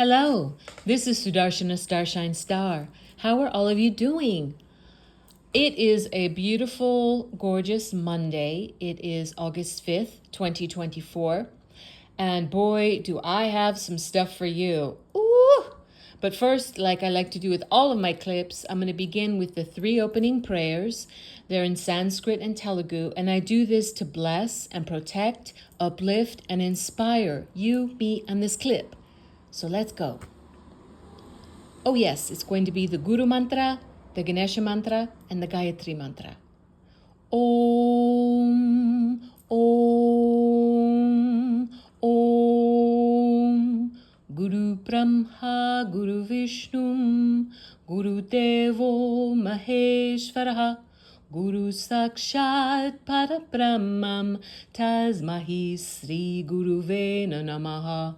Hello, this is Sudarshana Starshine Star. How are all of you doing? It is a beautiful, gorgeous Monday. It is August 5th, 2024. And boy, do I have some stuff for you. Ooh! But first, like I like to do with all of my clips, I'm going to begin with the 3 opening prayers. They're in Sanskrit and Telugu, and I do this to bless and protect, uplift, and inspire you, me, and this clip. So let's go. Oh yes, it's going to be the Guru Mantra, the Ganesha Mantra, and the Gayatri Mantra. Om, Om, Om. Guru Brahma, Guru Vishnu, Guru Devo Maheshwaraha, Guru Sakshat Parabrahmam, Tasmahi Sri Guruve Namaha.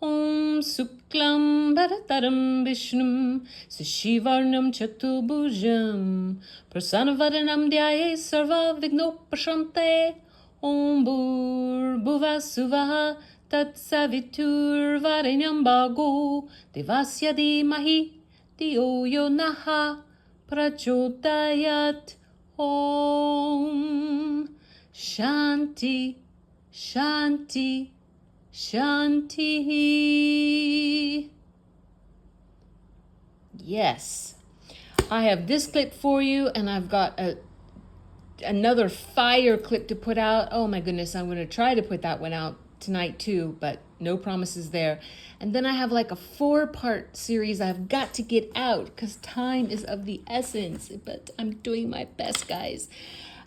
Om Suklam Bharataram Vishnum Sishivarnam Chatubhujam Prasanavaranam Dhyaye Sarva Vignopashante Om Bhur Suvaha Tat Savitur Varenyam Bhago Devasya Dhimahi Dhiyo Yo Naha Prachodayat. Om Shanti Shanti Shanti. Yes, I have this clip for you, and I've got another fire clip to put out. Oh my goodness, I'm going to try to put that one out tonight too, but no promises there. And then I have like a 4-part series I've got to get out because time is of the essence, but I'm doing my best, guys.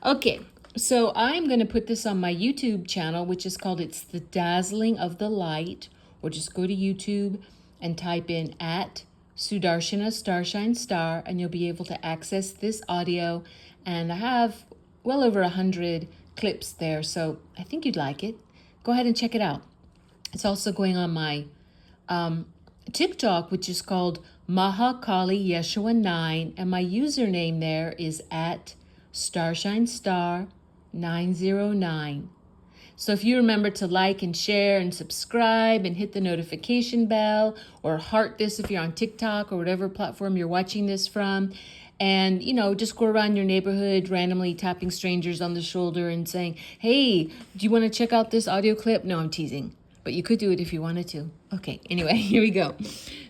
Okay. So I'm going to put this on my YouTube channel, which is called It's the Dazzling of the Light, or just go to YouTube and type in at Sudarshana Starshine Star, and you'll be able to access this audio. And I have well over 100 clips there, so I think you'd like it. Go ahead and check it out. It's also going on my TikTok, which is called Mahakali Yeshua 9, and my username there is at Starshine Star 909. So if you remember to like and share and subscribe and hit the notification bell, or heart this if you're on TikTok or whatever platform you're watching this from, and just go around your neighborhood randomly tapping strangers on the shoulder and saying, hey, do you want to check out this audio clip? No, I'm teasing, but you could do it if you wanted to. Okay, anyway, here we go.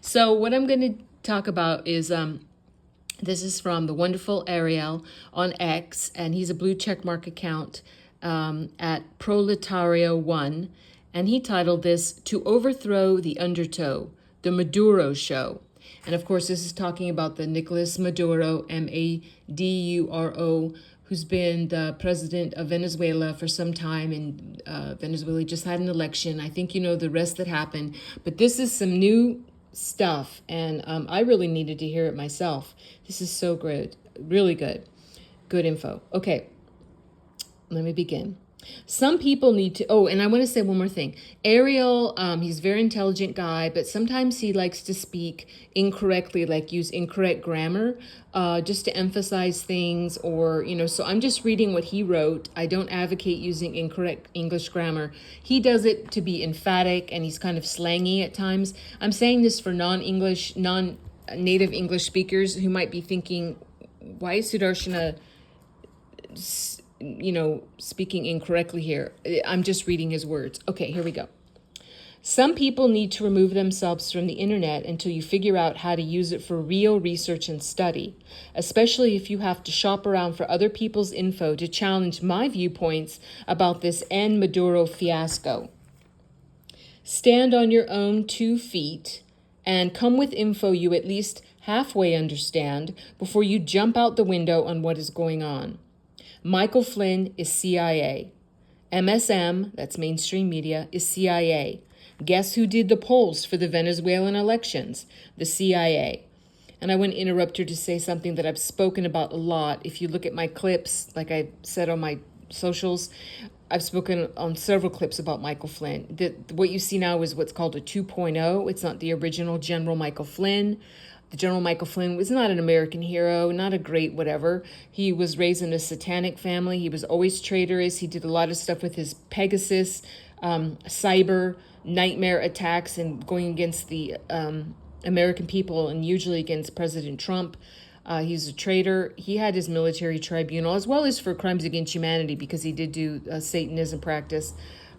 So what I'm going to talk about is this is from the wonderful Ariel on X, and he's a blue checkmark account at Proletario1, and he titled this, To Overthrow the Undertow, the Maduro Show. And of course, this is talking about the Nicolas Maduro, Maduro, who's been the president of Venezuela for some time, and Venezuela just had an election. I think you know the rest that happened, but this is some new stuff, and I really needed to hear it myself. This is so good, really good info. Okay, let me begin. Some people need to, and I want to say one more thing. Ariel, he's a very intelligent guy, but sometimes he likes to speak incorrectly, like use incorrect grammar, just to emphasize things, or, so I'm just reading what he wrote. I don't advocate using incorrect English grammar. He does it to be emphatic, and he's kind of slangy at times. I'm saying this for non-native English speakers who might be thinking, why is Sudarshana speaking incorrectly here. I'm just reading his words. Okay, here we go. Some people need to remove themselves from the internet until you figure out how to use it for real research and study, especially if you have to shop around for other people's info to challenge my viewpoints about this Maduro fiasco. Stand on your own 2 feet and come with info you at least halfway understand before you jump out the window on what is going on. Michael Flynn is CIA. MSM, that's mainstream media, is CIA. Guess who did the polls for the Venezuelan elections? The CIA. And I want to interrupt her to say something that I've spoken about a lot. If you look at my clips, like I said on my socials, I've spoken on several clips about Michael Flynn. What you see now is what's called a 2.0. It's not the original General Michael Flynn. The General Michael Flynn was not an American hero, not a great whatever. He was raised in a satanic family. He was always traitorous. He did a lot of stuff with his Pegasus cyber nightmare attacks and going against the American people and usually against President Trump. He's a traitor. He had his military tribunal as well as for crimes against humanity because he did do Satanism practice,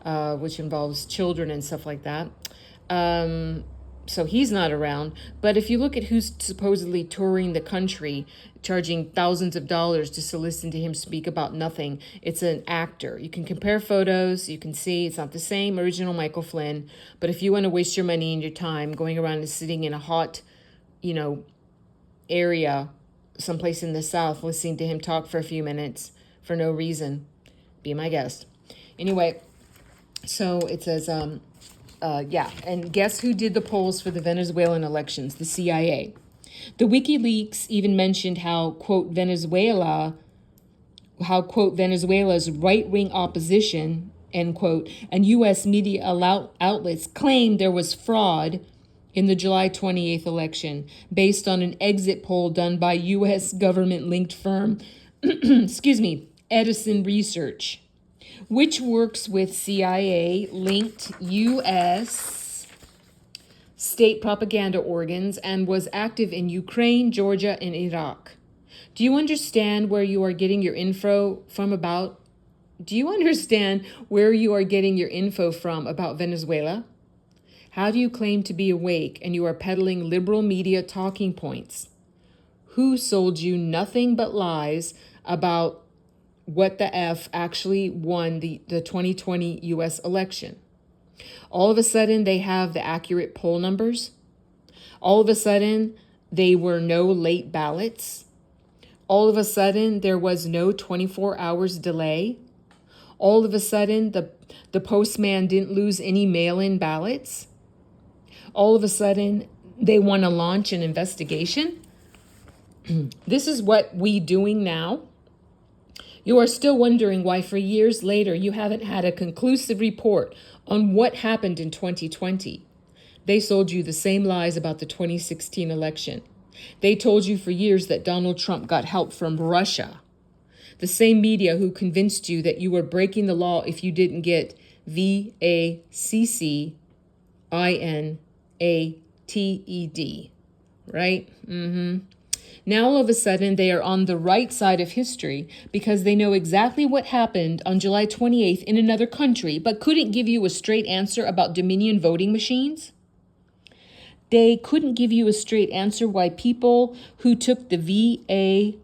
which involves children and stuff like that. So he's not around. But if you look at who's supposedly touring the country, charging thousands of dollars just to listen to him speak about nothing, it's an actor. You can compare photos. You can see it's not the same original Michael Flynn. But if you want to waste your money and your time going around and sitting in a hot, area someplace in the South, listening to him talk for a few minutes for no reason, be my guest. Anyway, so it says, and guess who did the polls for the Venezuelan elections? The CIA. The WikiLeaks even mentioned how, quote, Venezuela's right-wing opposition, end quote, and U.S. media outlets claimed there was fraud in the July 28th election based on an exit poll done by U.S. government-linked firm, Edison Research, which works with CIA-linked U.S. state propaganda organs and was active in Ukraine, Georgia, and Iraq. Do you understand where you are getting your info from about Venezuela? How do you claim to be awake and you are peddling liberal media talking points? Who sold you nothing but lies about what the F actually won the 2020 U.S. election? All of a sudden, they have the accurate poll numbers. All of a sudden, there were no late ballots. All of a sudden, there was no 24 hours delay. All of a sudden, the postman didn't lose any mail-in ballots. All of a sudden, they want to launch an investigation. This is what we doing now. You are still wondering why for years later you haven't had a conclusive report on what happened in 2020. They sold you the same lies about the 2016 election. They told you for years that Donald Trump got help from Russia. The same media who convinced you that you were breaking the law if you didn't get VACCINATED, right? Now all of a sudden they are on the right side of history because they know exactly what happened on July 28th in another country, but couldn't give you a straight answer about Dominion voting machines. They couldn't give you a straight answer why people who took the VACCINE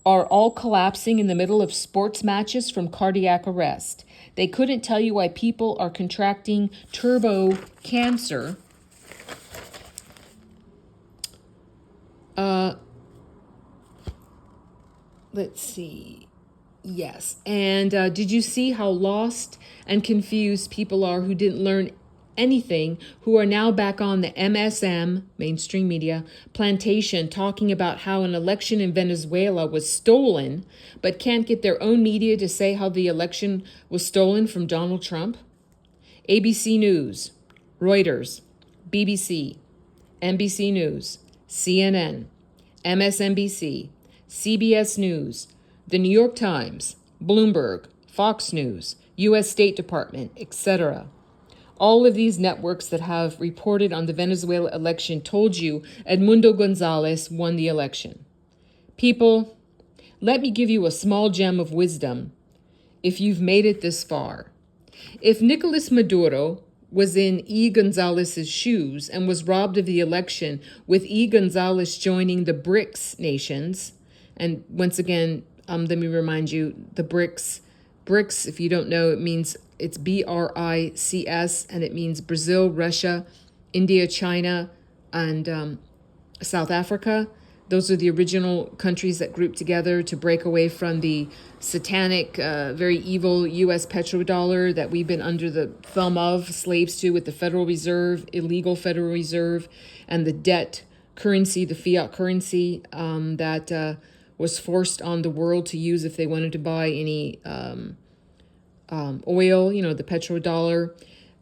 are all collapsing in the middle of sports matches from cardiac arrest. They couldn't tell you why people are contracting turbo cancer. Let's see. Yes. And did you see how lost and confused people are who didn't learn anything, who are now back on the MSM, mainstream media, plantation talking about how an election in Venezuela was stolen, but can't get their own media to say how the election was stolen from Donald Trump? ABC News, Reuters, BBC, NBC News, CNN, MSNBC, CBS News, The New York Times, Bloomberg, Fox News, U.S. State Department, etc. All of these networks that have reported on the Venezuela election told you Edmundo Gonzalez won the election. People, let me give you a small gem of wisdom if you've made it this far. If Nicolas Maduro was in E. Gonzalez's shoes and was robbed of the election with E. Gonzalez joining the BRICS nations, and once again, let me remind you, the BRICS, if you don't know, it's BRICS, and it means Brazil, Russia, India, China, and South Africa. Those are the original countries that grouped together to break away from the satanic, very evil U.S. petrodollar that we've been under the thumb of, slaves to, with the Federal Reserve, illegal Federal Reserve, and the debt currency, the fiat currency that was forced on the world to use if they wanted to buy any oil, the petrodollar,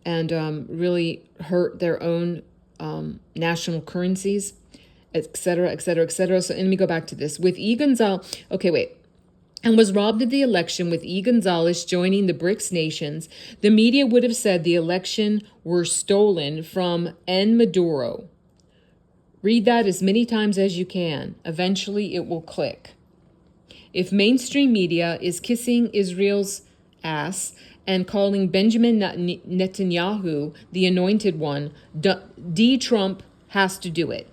and really hurt their own national currencies, et cetera, et cetera, et cetera. So let me go back to this. With E. Gonzalez, okay, wait. and was robbed of the election with E. Gonzalez joining the BRICS nations, the media would have said the election were stolen from N. Maduro. Read that as many times as you can. Eventually it will click. If mainstream media is kissing Israel's ass and calling Benjamin Netanyahu the anointed one, D. Trump has to do it.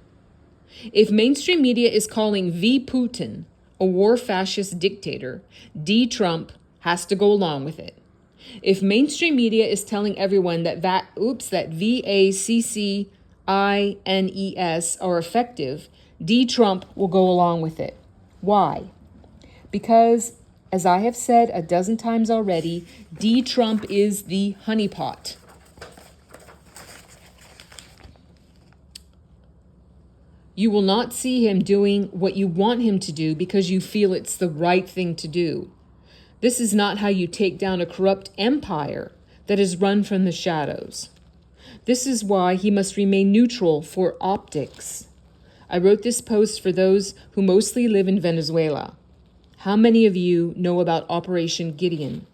If mainstream media is calling V. Putin a war fascist dictator, D. Trump has to go along with it. If mainstream media is telling everyone that VACCINES are effective, D. Trump will go along with it. Why? Because, as I have said a dozen times already, D. Trump is the honeypot. You will not see him doing what you want him to do because you feel it's the right thing to do. This is not how you take down a corrupt empire that is run from the shadows. This is why he must remain neutral for optics. I wrote this post for those who mostly live in Venezuela. How many of you know about Operation Gideon?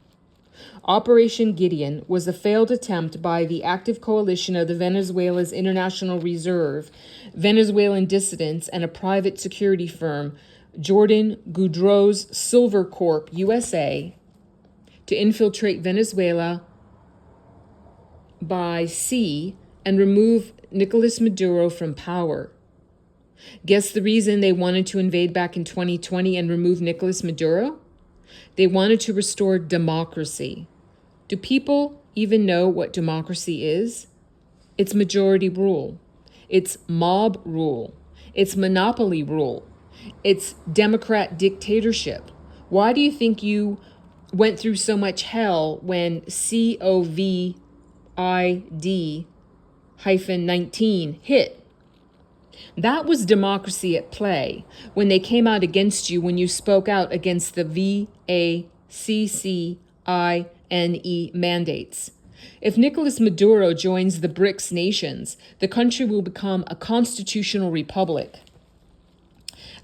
Operation Gideon was a failed attempt by the active coalition of the Venezuela's International Reserve, Venezuelan dissidents, and a private security firm, Jordan Goudreau's Silver Corp USA, to infiltrate Venezuela by sea and remove Nicolas Maduro from power. Guess the reason they wanted to invade back in 2020 and remove Nicolas Maduro? They wanted to restore democracy. Do people even know what democracy is? It's majority rule. It's mob rule. It's monopoly rule. It's Democrat dictatorship. Why do you think you went through so much hell when COVID-19 hit? That was democracy at play when they came out against you, when you spoke out against the VACCINE mandates. If Nicolas Maduro joins the BRICS nations, the country will become a constitutional republic.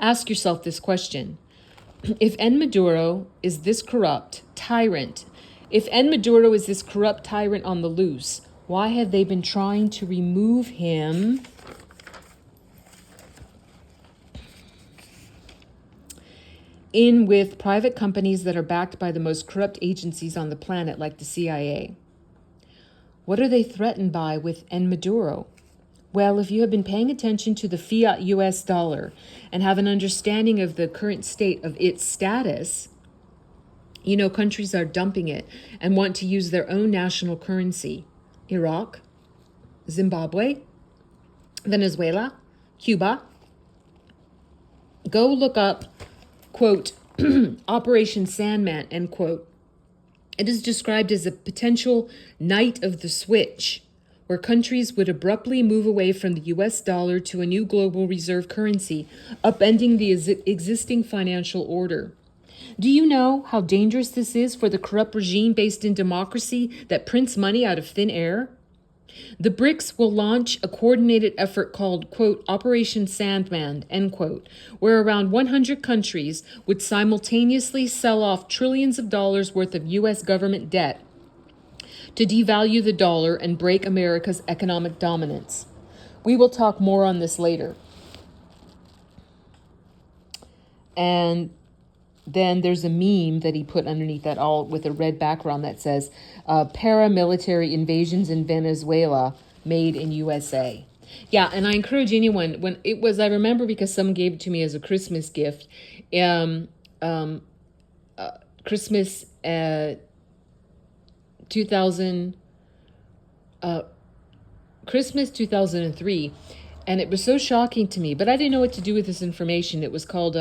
Ask yourself this question. If N. Maduro is this corrupt tyrant, if N. Maduro is this corrupt tyrant on the loose, why have they been trying to remove him in with private companies that are backed by the most corrupt agencies on the planet, like the CIA? What are they threatened by with N. Maduro? Well, if you have been paying attention to the fiat US dollar and have an understanding of the current state of its status, you know countries are dumping it and want to use their own national currency. Iraq, Zimbabwe, Venezuela, Cuba. Go look up, quote, Operation Sandman, end quote. It is described as a potential night of the switch, where countries would abruptly move away from the US dollar to a new global reserve currency, upending the existing financial order. Do you know how dangerous this is for the corrupt regime based in democracy that prints money out of thin air? The BRICS will launch a coordinated effort called, quote, Operation Sandman, end quote, where around 100 countries would simultaneously sell off trillions of dollars worth of U.S. government debt to devalue the dollar and break America's economic dominance. We will talk more on this later. And then there's a meme that he put underneath that all with a red background that says, paramilitary invasions in Venezuela made in USA. Yeah, and I encourage anyone, when it was, I remember because someone gave it to me as a Christmas gift, Christmas 2003, and it was so shocking to me, but I didn't know what to do with this information. It was called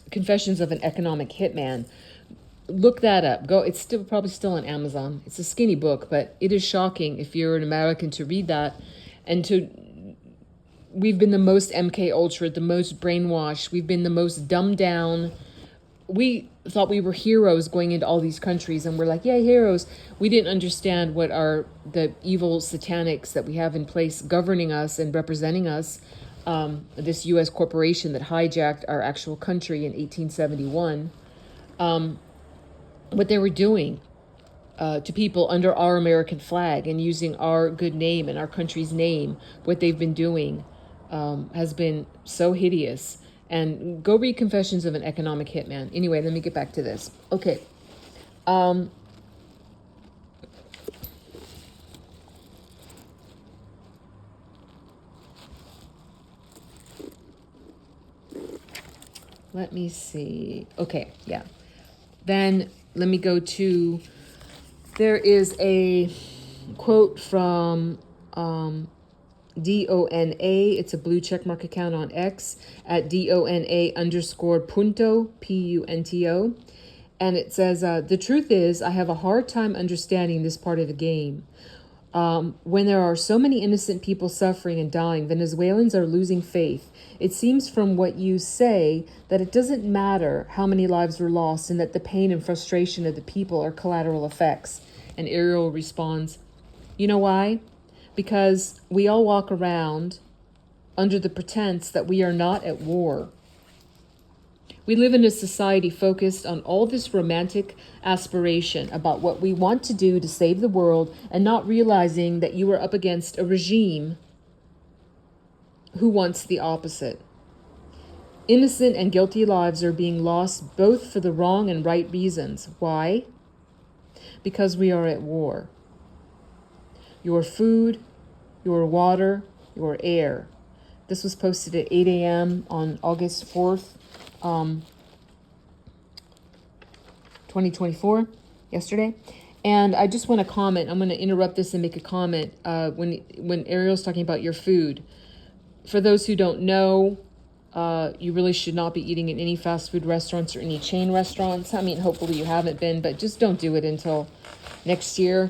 Confessions of an Economic Hitman. Look that up. Go. It's still probably still on Amazon. It's a skinny book, but it is shocking if you're an American to read that. And we've been the most MK Ultra, the most brainwashed. We've been the most dumbed down. We thought we were heroes going into all these countries, and we're like, yeah, heroes. We didn't understand what are the evil satanics that we have in place governing us and representing us. This U.S. corporation that hijacked our actual country in 1871. what they were doing to people under our American flag and using our good name and our country's name. What they've been doing has been so hideous. And go read Confessions of an Economic Hitman. Anyway, let me get back to this. Okay. Let me see. Okay, yeah. Then let me go to, there is a quote from DONA. It's a blue checkmark account on X at DONA_punto, PUNTO. And it says, the truth is, I have a hard time understanding this part of the game. When there are so many innocent people suffering and dying, Venezuelans are losing faith. It seems from what you say that it doesn't matter how many lives were lost and that the pain and frustration of the people are collateral effects. And Ariel responds, you know why? Because we all walk around under the pretense that we are not at war. We live in a society focused on all this romantic aspiration about what we want to do to save the world and not realizing that you are up against a regime who wants the opposite. Innocent and guilty lives are being lost both for the wrong and right reasons. Why? Because we are at war. Your food, your water, your air. This was posted at 8 a.m. on August 4th. 2024, yesterday. And I just want to comment. I'm going to interrupt this and make a comment when Ariel's talking about your food. For those who don't know, you really should not be eating in any fast food restaurants or any chain restaurants. I mean, hopefully you haven't been, but just don't do it until next year,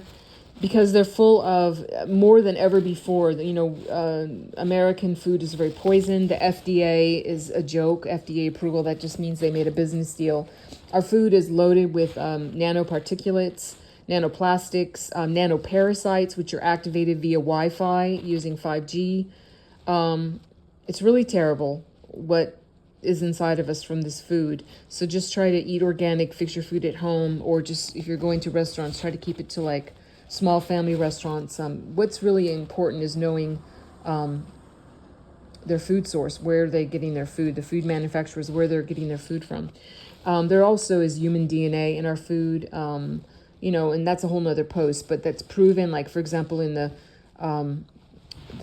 because they're full of, more than ever before, American food is very poisoned. The FDA is a joke. FDA approval, that just means they made a business deal. Our food is loaded with nanoparticulates, nanoplastics, nanoparasites, which are activated via Wi-Fi using 5G. It's really terrible what is inside of us from this food. So just try to eat organic, fix your food at home, or just if you're going to restaurants, try to keep it to like small family restaurants. What's really important is knowing their food source, where they're getting their food, the food manufacturers, where they're getting their food from. There also is human DNA in our food, and that's a whole nother post, but that's proven, like, for example, in the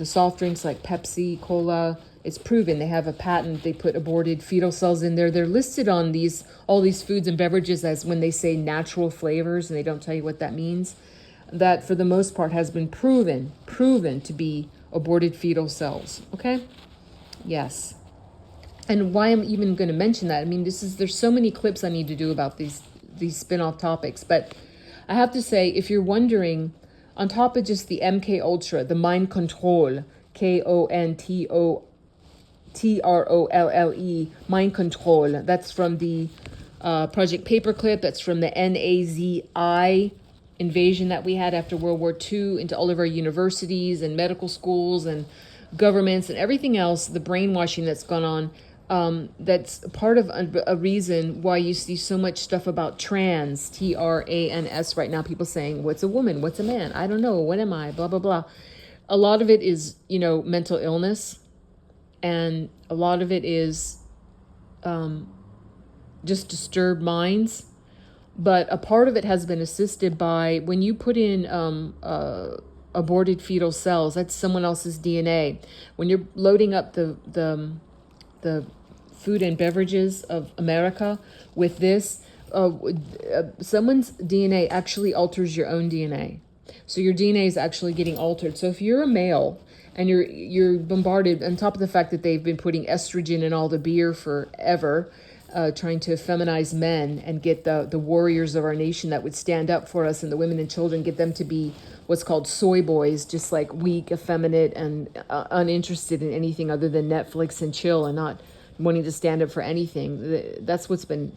soft drinks like Pepsi, Cola, it's proven. They have a patent. They put aborted fetal cells in there. They're listed on all these foods and beverages as when they say natural flavors, and they don't tell you what that means. That, for the most part, has been proven to be aborted fetal cells. Okay? Yes. And why I'm even going to mention that, I mean, there's so many clips I need to do about these spin-off topics, but I have to say, if you're wondering, on top of just the MK Ultra, the mind control, KONTROLLE, mind control, that's from the Project Paperclip, that's from the NAZI invasion that we had after World War II into all of our universities and medical schools and governments and everything else, the brainwashing that's gone on. That's part of a reason why you see so much stuff about trans, TRANS right now, people saying, what's a woman, what's a man, I don't know, what am I, blah, blah, blah. A lot of it is, mental illness, and a lot of it is just disturbed minds. But a part of it has been assisted by, when you put in aborted fetal cells, that's someone else's DNA. When you're loading up the food and beverages of America with this, someone's DNA actually alters your own DNA. So your DNA is actually getting altered. So if you're a male and you're bombarded, on top of the fact that they've been putting estrogen in all the beer forever, trying to feminize men and get the warriors of our nation that would stand up for us and the women and children, get them to be what's called soy boys, just like weak, effeminate, and uninterested in anything other than Netflix and chill and not wanting to stand up for anything. That's what's been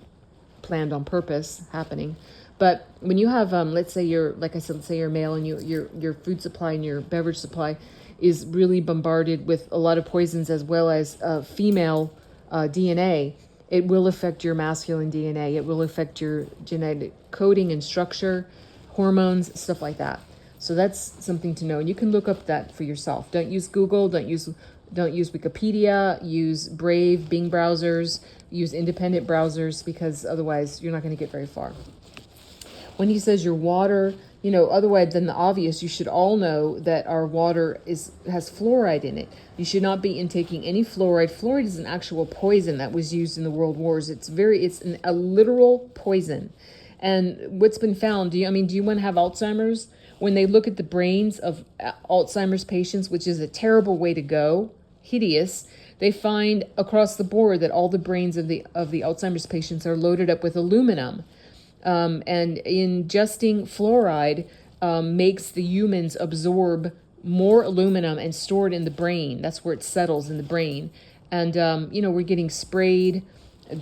planned on purpose happening. But when you have, let's say like I said, let's say you're male and your food supply and your beverage supply is really bombarded with a lot of poisons as well as female DNA, it will affect your masculine DNA. It will affect your genetic coding and structure, hormones, stuff like that. So that's something to know. And you can look up that for yourself. Don't use Google, don't use Wikipedia, use Brave, Bing browsers, use independent browsers, because otherwise you're not going to get very far. When he says your water, otherwise than the obvious, you should all know that our water has fluoride in it. You should not be intaking any fluoride. Fluoride is an actual poison that was used in the World Wars. It's a literal poison. And what's been found, do you want to have Alzheimer's? When they look at the brains of Alzheimer's patients, which is a terrible way to go, hideous, they find across the board that all the brains of the Alzheimer's patients are loaded up with aluminum. And ingesting fluoride makes the humans absorb more aluminum and store it in the brain. That's where it settles, in the brain. And, we're getting sprayed,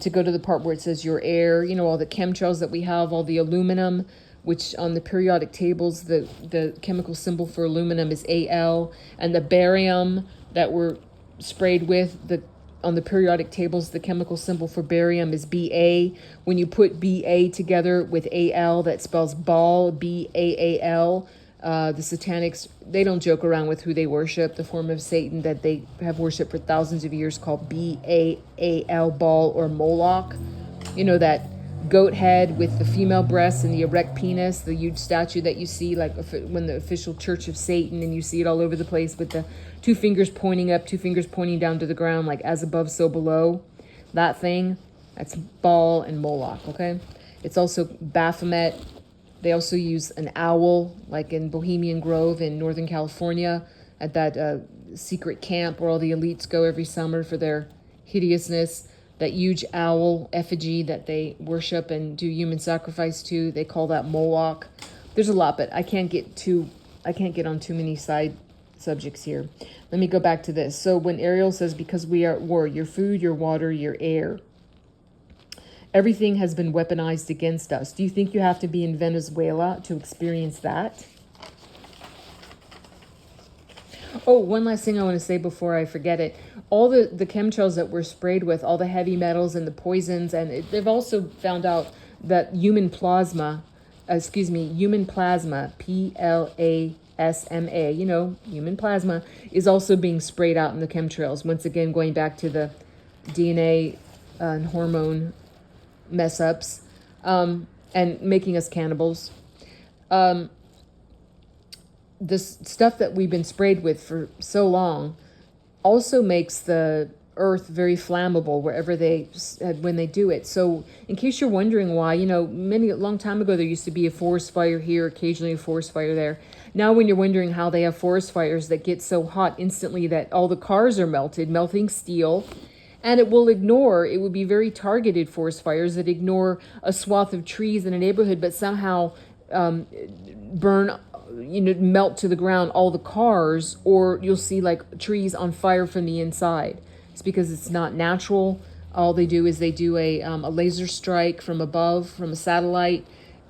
to go to the part where it says your air, all the chemtrails that we have, all the aluminum, which on the periodic tables, the chemical symbol for aluminum is Al, and the barium that we're sprayed with, on the periodic tables, the chemical symbol for barium is Ba. When you put Ba together with Al, that spells Baal, Baal. The Satanics, they don't joke around with who they worship, the form of Satan that they have worshipped for thousands of years, called Baal, Baal, or Moloch. That goat head with the female breasts and the erect penis, the huge statue that you see, like when the official Church of Satan, and you see it all over the place with the 2 fingers pointing up, 2 fingers pointing down to the ground, like as above, so below. That thing, that's Baal and Moloch, okay? It's also Baphomet. They also use an owl, like in Bohemian Grove in Northern California, at that secret camp where all the elites go every summer for their hideousness. That huge owl effigy that they worship and do human sacrifice to, they call that Moloch. There's a lot, but I can't get on too many side subjects here. Let me go back to this. So when Ariel says, because we are at war, your food, your water, your air, everything has been weaponized against us. Do you think you have to be in Venezuela to experience that? Oh, one last thing I want to say before I forget it. All the chemtrails that we're sprayed with, all the heavy metals and the poisons, and they've also found out that human plasma, Plasma, human plasma, is also being sprayed out in the chemtrails. Once again, going back to the DNA and hormone mess ups, and making us cannibals. This stuff that we've been sprayed with for so long also makes the earth very flammable when they do it. So in case you're wondering why, a long time ago there used to be a forest fire here, occasionally a forest fire there. Now when you're wondering how they have forest fires that get so hot instantly that all the cars are melting steel, and it would be very targeted forest fires that ignore a swath of trees in a neighborhood, but somehow burn, melt to the ground all the cars, or you'll see like trees on fire from the inside. It's because it's not natural. All they do is they do a laser strike from above, from a satellite.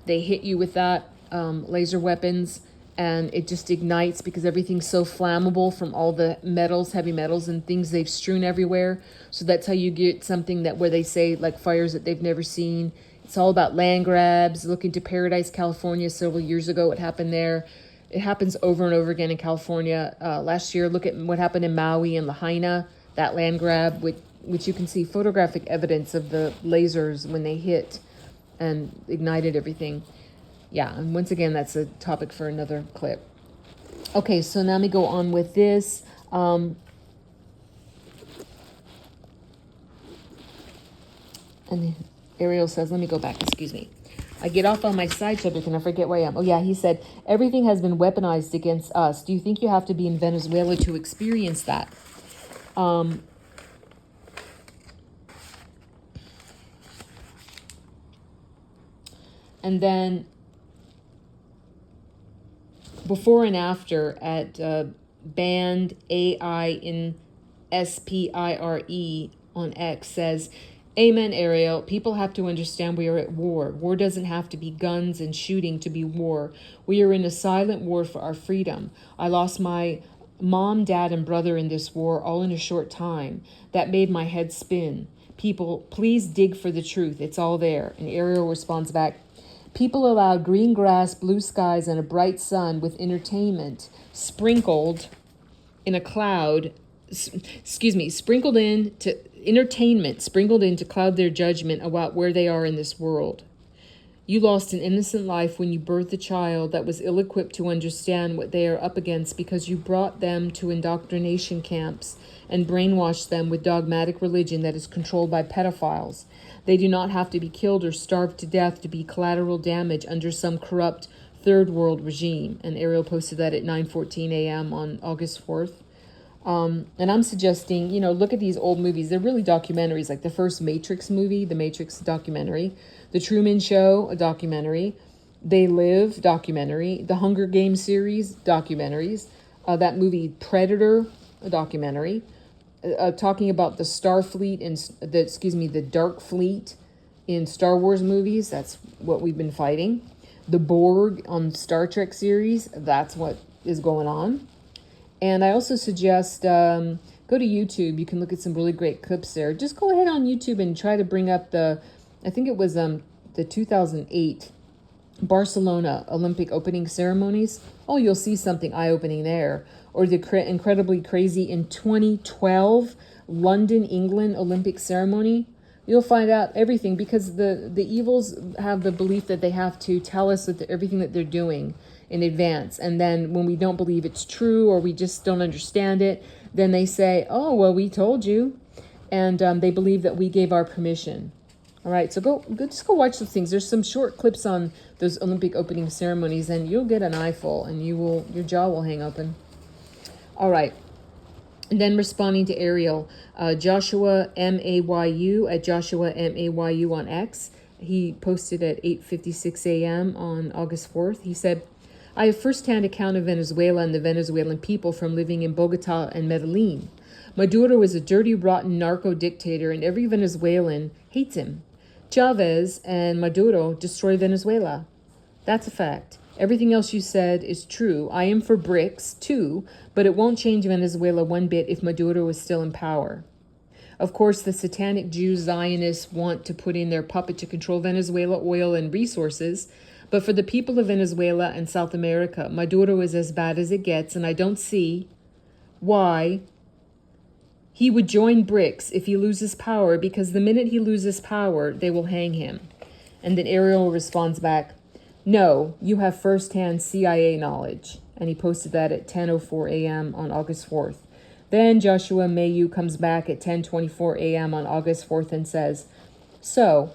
They hit you with that laser weapons, and it just ignites because everything's so flammable from all the metals, heavy metals and things they've strewn everywhere. So that's how you get something where they say like fires that they've never seen. It's all about land grabs. Look into Paradise, California several years ago. What happened there? It happens over and over again in California. Last year, look at what happened in Maui and Lahaina, that land grab, which you can see photographic evidence of the lasers when they hit and ignited everything. Yeah, and once again, that's a topic for another clip. Okay, so now let me go on with this. And Ariel says, let me go back, excuse me. I get off on my side subject and I forget where I am. Oh yeah, he said, everything has been weaponized against us. Do you think you have to be in Venezuela to experience that? And then before and after at band AINSPIRE on X says, Amen, Ariel. People have to understand we are at war. War doesn't have to be guns and shooting to be war. We are in a silent war for our freedom. I lost my mom, dad, and brother in this war all in a short time. That made my head spin. People, please dig for the truth. It's all there. And Ariel responds back, people allow green grass, blue skies, and a bright sun with entertainment sprinkled in a cloud, sprinkled in to entertainment, sprinkled in to cloud their judgment about where they are in this world. You lost an innocent life when you birthed a child that was ill-equipped to understand what they are up against because you brought them to indoctrination camps and brainwashed them with dogmatic religion that is controlled by pedophiles. They do not have to be killed or starved to death to be collateral damage under some corrupt third world regime. And Ariel posted that at 9:14 a.m. on August 4th. And I'm suggesting, look at these old movies. They're really documentaries, like the first Matrix movie, the Matrix documentary, The Truman Show, a documentary, They Live, documentary, the Hunger Games series, documentaries, that movie Predator, a documentary, talking about the Starfleet and the Dark Fleet in Star Wars movies. That's what we've been fighting. The Borg on Star Trek series, that's what is going on. And I also suggest go to YouTube. You can look at some really great clips there. Just go ahead on YouTube and try to bring up I think it was the 2008 Barcelona Olympic opening ceremonies. Oh, you'll see something eye-opening there. Or the incredibly crazy in 2012 London, England Olympic ceremony. You'll find out everything because the evils have the belief that they have to tell us that everything that they're doing in advance. And then when we don't believe it's true or we just don't understand it, then they say, oh, well, we told you. And they believe that we gave our permission. All right, so just go watch those things. There's some short clips on those Olympic opening ceremonies and you'll get an eyeful and your jaw will hang open. All right. And then responding to Ariel, Joshua Mayu at Joshua Mayu on X. He posted at 8:56 a.m. on August 4th. He said, I have first-hand account of Venezuela and the Venezuelan people from living in Bogota and Medellin. Maduro is a dirty, rotten narco dictator and every Venezuelan hates him. Chavez and Maduro destroy Venezuela. That's a fact. Everything else you said is true. I am for BRICS too, but it won't change Venezuela one bit if Maduro is still in power. Of course, the satanic Jew Zionists want to put in their puppet to control Venezuela oil and resources, but for the people of Venezuela and South America, Maduro is as bad as it gets, and I don't see why he would join BRICS if he loses power, because the minute he loses power, they will hang him. And then Ariel responds back, no, you have firsthand CIA knowledge. And he posted that at 10:04 a.m. on August 4th. Then Joshua Mayu comes back at 10:24 a.m. on August 4th and says, so,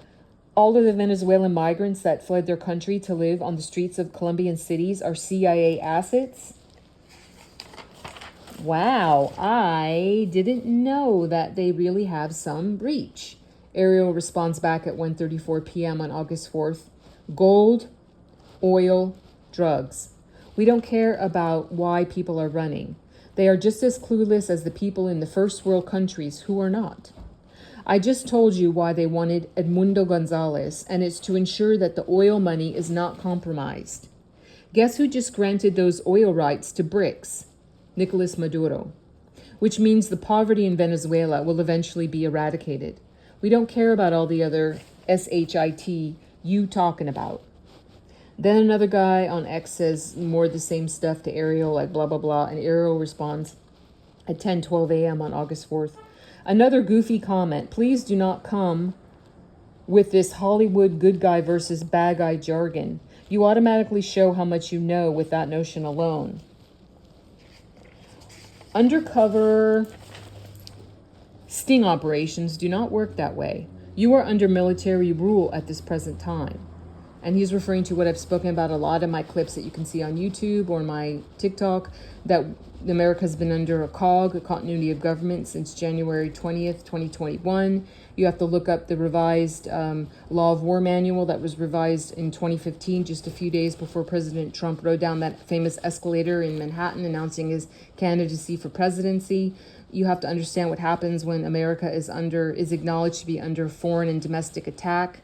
all of the Venezuelan migrants that fled their country to live on the streets of Colombian cities are CIA assets? Wow, I didn't know that they really have some reach. Ariel responds back at 1:34 p.m. on August 4th. Gold, oil, drugs. We don't care about why people are running. They are just as clueless as the people in the first world countries who are not. I just told you why they wanted Edmundo Gonzalez, and it's to ensure that the oil money is not compromised. Guess who just granted those oil rights to BRICS? Nicolas Maduro, which means the poverty in Venezuela will eventually be eradicated. We don't care about all the other SHIT you talking about. Then another guy on X says more of the same stuff to Ariel, like blah, blah, blah. And Ariel responds at 10:12 a.m. on August 4th. Another goofy comment. Please do not come with this Hollywood good guy versus bad guy jargon. You automatically show how much you know with that notion alone. Undercover sting operations do not work that way. You are under military rule at this present time. And he's referring to what I've spoken about a lot in my clips that you can see on YouTube or my TikTok, that America's been under a COG, a continuity of government, since January 20th, 2021. You have to look up the revised Law of War manual that was revised in 2015, just a few days before President Trump rode down that famous escalator in Manhattan announcing his candidacy for presidency. You have to understand what happens when America is acknowledged to be under foreign and domestic attack.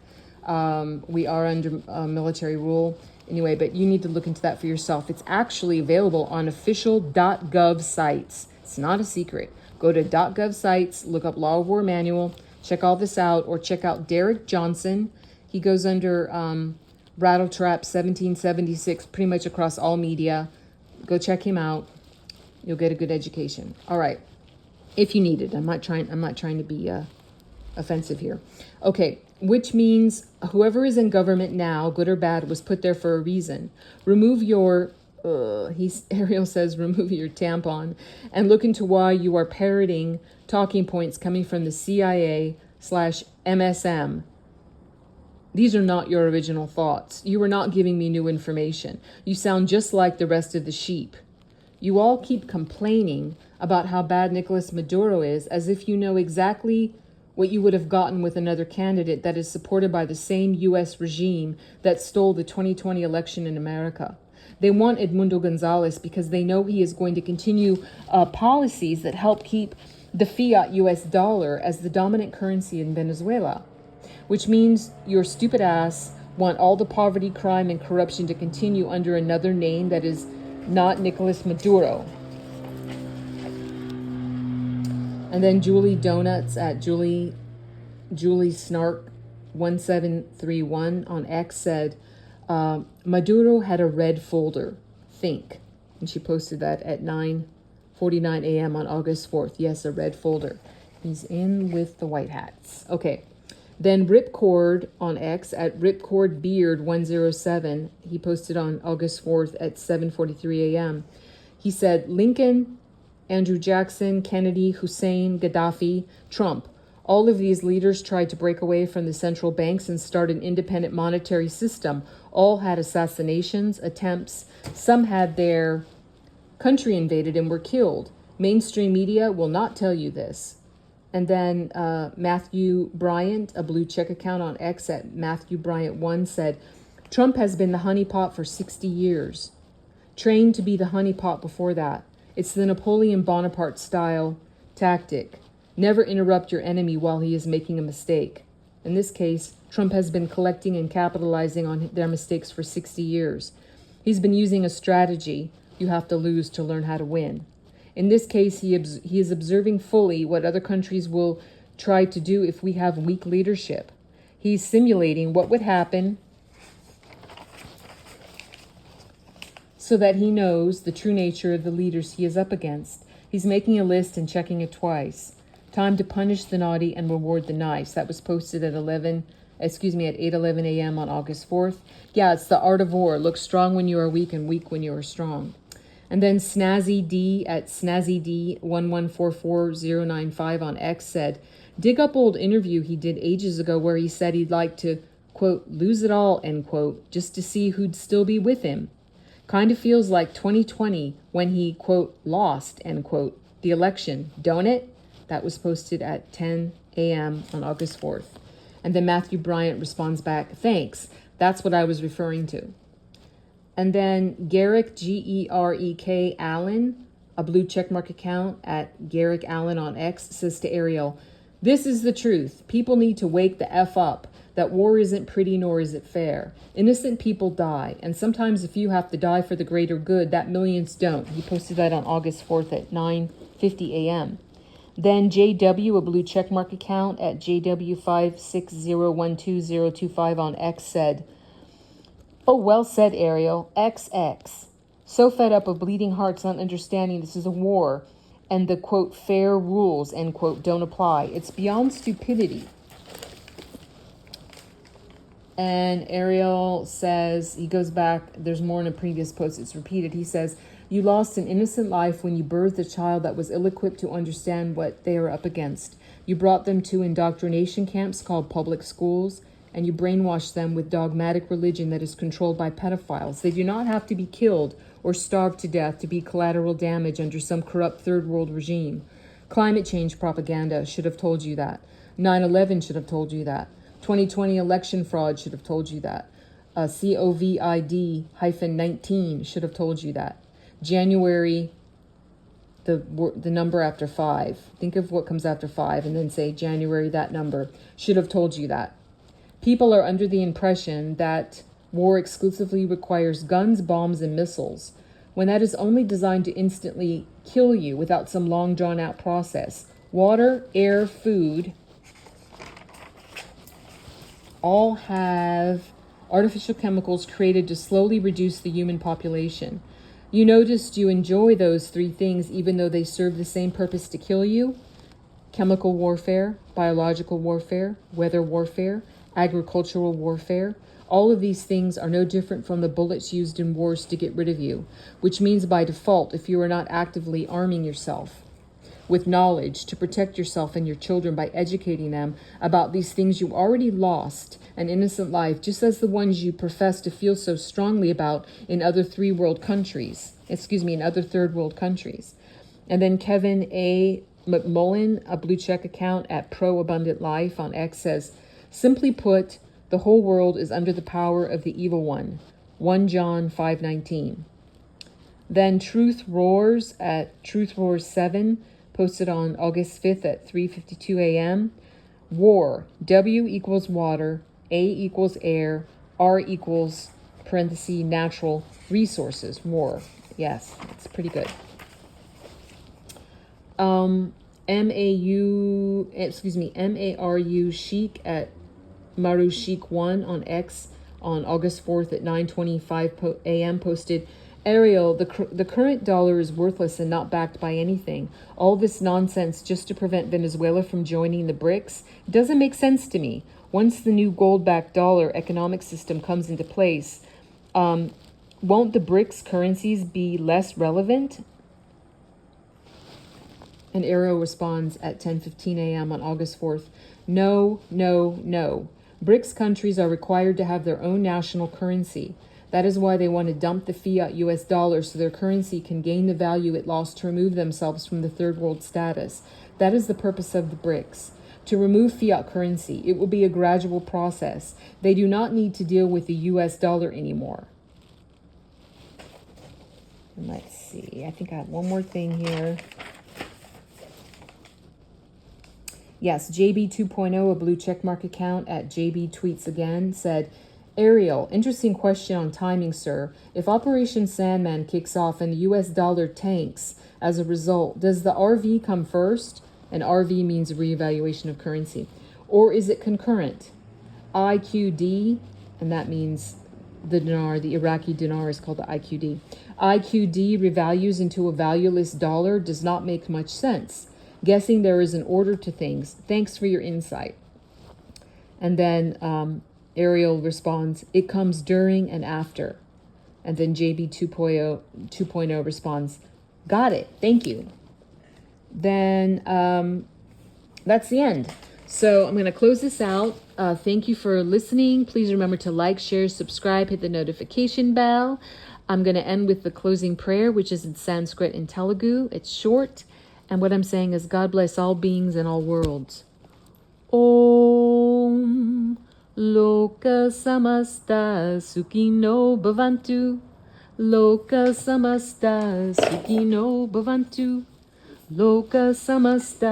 We are under military rule anyway, but you need to look into that for yourself. It's actually available on official .gov sites. It's not a secret. Go to .gov sites, look up Law of War Manual. Check all this out, or check out Derek Johnson. He goes under Rattletrap 1776 pretty much across all media. Go check him out. You'll get a good education. All right. If you need it. I'm not trying to be offensive here. Okay, which means whoever is in government now, good or bad, was put there for a reason. Remove your Ariel says remove your tampon and look into why you are parroting talking points coming from the CIA/MSM. These are not your original thoughts. You are not giving me new information. You sound just like the rest of the sheep. You all keep complaining about how bad Nicolas Maduro is, as if you know exactly what you would have gotten with another candidate that is supported by the same U.S. regime that stole the 2020 election in America. They want Edmundo Gonzalez because they know he is going to continue policies that help keep the fiat U.S. dollar as the dominant currency in Venezuela, which means your stupid ass want all the poverty, crime, and corruption to continue under another name that is not Nicolas Maduro. And then Julie Donuts at Julie Snark 1731 on X said, Maduro had a red folder, think. And she posted that at 9:49 a.m. on August 4th. Yes, a red folder. He's in with the white hats. Okay. Then Ripcord on X at RipcordBeard107. He posted on August 4th at 7:43 a.m. He said, Lincoln, Andrew Jackson, Kennedy, Hussein, Gaddafi, Trump. All of these leaders tried to break away from the central banks and start an independent monetary system. All had assassinations, attempts. Some had their country invaded and were killed. Mainstream media will not tell you this. And then Matthew Bryant, a blue check account on X at Matthew Bryant1 said, Trump has been the honeypot for 60 years. Trained to be the honeypot before that. It's the Napoleon Bonaparte style tactic. Never interrupt your enemy while he is making a mistake. In this case, Trump has been collecting and capitalizing on their mistakes for 60 years. He's been using a strategy. You have to lose to learn how to win. In this case, he is observing fully what other countries will try to do if we have weak leadership. He's simulating what would happen so that he knows the true nature of the leaders he is up against. He's making a list and checking it twice. Time to punish the naughty and reward the nice. That was posted at 8:11 a.m. on August 4th. Yeah, it's the art of war. Look strong when you are weak and weak when you are strong. And then Snazzy D at SnazzyD1144095 on X said, dig up old interview he did ages ago where he said he'd like to, quote, lose it all, end quote, just to see who'd still be with him. Kind of feels like 2020 when he, quote, lost, end quote, the election, don't it? That was posted at 10 a.m. on August 4th. And then Matthew Bryant responds back, thanks, that's what I was referring to. And then Garrick, Gerek Allen, a blue checkmark account at Garrick Allen on X, says to Ariel, this is the truth. People need to wake the F up. That war isn't pretty nor is it fair. Innocent people die. And sometimes if you have to die for the greater good, that millions don't. He posted that on August 4th at 9:50 a.m. Then JW, a blue checkmark account at JW560120025 on X said, oh, well said, Ariel. XX. So fed up of bleeding hearts not understanding this is a war and the, quote, fair rules, end quote, don't apply. It's beyond stupidity. And Ariel says, he goes back, there's more in a previous post, it's repeated. He says, you lost an innocent life when you birthed a child that was ill-equipped to understand what they are up against. You brought them to indoctrination camps called public schools, and you brainwash them with dogmatic religion that is controlled by pedophiles. They do not have to be killed or starved to death to be collateral damage under some corrupt third world regime. Climate change propaganda should have told you that. 9/11 should have told you that. 2020 election fraud should have told you that. COVID-19 should have told you that. January, the number after 5. Think of what comes after 5 and then say January, that number. Should have told you that. People are under the impression that war exclusively requires guns, bombs, and missiles, when that is only designed to instantly kill you without some long drawn-out process. Water, air, food, all have artificial chemicals created to slowly reduce the human population. You noticed you enjoy those three things even though they serve the same purpose to kill you: chemical warfare, biological warfare, weather warfare, agricultural warfare. All of these things are no different from the bullets used in wars to get rid of you, which means by default, if you are not actively arming yourself with knowledge to protect yourself and your children by educating them about these things, you already lost an innocent life, just as the ones you profess to feel so strongly about in other in other third world countries. And then Kevin A. McMullen, a blue check account at Pro Abundant Life on X, says, simply put, the whole world is under the power of the evil one. 1 John 5:19. Then Truth Roars at Truth Roars 7, posted on August 5th at 3:52 a.m. War. W equals water. A equals air. R equals, parenthesis, natural resources. War. Yes, it's pretty good. MARU Chic at Maru Chic 1 on X on August 4th at 9:25 a.m. posted, Ariel, the current dollar is worthless and not backed by anything. All this nonsense just to prevent Venezuela from joining the BRICS doesn't make sense to me. Once the new gold-backed dollar economic system comes into place, won't the BRICS currencies be less relevant? And Ariel responds at 10:15 a.m. on August 4th, no, no, no. BRICS countries are required to have their own national currency. That is why they want to dump the fiat US dollar so their currency can gain the value it lost to remove themselves from the third world status. That is the purpose of the BRICS. To remove fiat currency, it will be a gradual process. They do not need to deal with the US dollar anymore. And let's see, I think I have one more thing here. Yes, JB 2.0, a blue checkmark account at JB Tweets Again, said, Ariel, interesting question on timing, sir. If Operation Sandman kicks off and the US dollar tanks as a result, does the RV come first? And RV means reevaluation of currency. Or is it concurrent? IQD, and that means the dinar, the Iraqi dinar is called the IQD. IQD revalues into a valueless dollar does not make much sense. Guessing there is an order to things. Thanks for your insight. And then Ariel responds, it comes during and after. And then JB 2.0 responds, got it, thank you. Then that's the end. So I'm going to close this out. Thank you for listening. Please remember to like, share, subscribe, hit the notification bell. I'm going to end with the closing prayer, which is in Sanskrit and Telugu. It's short. And what I'm saying is, God bless all beings and all worlds. Om Loka Samasta Sukhino Bhavantu. Loka Samasta Sukhino Bhavantu. Loka Samasta